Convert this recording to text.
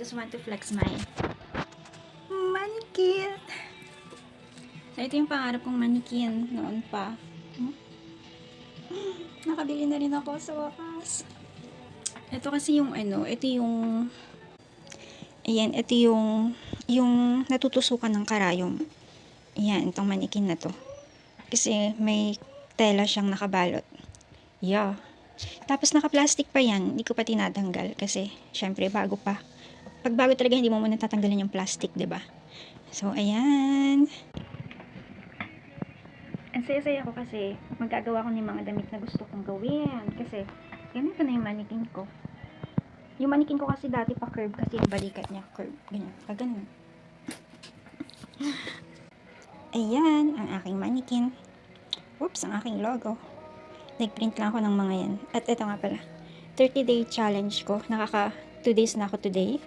just want to flex my mannequin. So, ito yung pangarap kong mannequin noon pa. Nakabili na rin ako sa wakas. Ito kasi yung ito yung ayan, ito yung natutusukan ng karayom. Ayan, itong mannequin na to. Kasi may tela siyang nakabalot. Yeah. Tapos naka-plastic pa yan. Hindi ko pa tinatanggal kasi syempre bago pa. Pag bago talaga hindi mo muna tatanggalin yung plastic, 'di ba? So ayan. Ang saya-saya ko kasi magagawa ko ng mga damit na gusto kong gawin kasi ganito na yung mannequin ko. Yung mannequin ko kasi dati pa curve kasi yung balikat niya curve. Ganyan. Ganun. Ayan, ang aking mannequin. Oops, ang aking logo. Nag-print lang ako ng mga yan. At ito nga pala, 30-day challenge ko. Nakaka 2 days na ako today.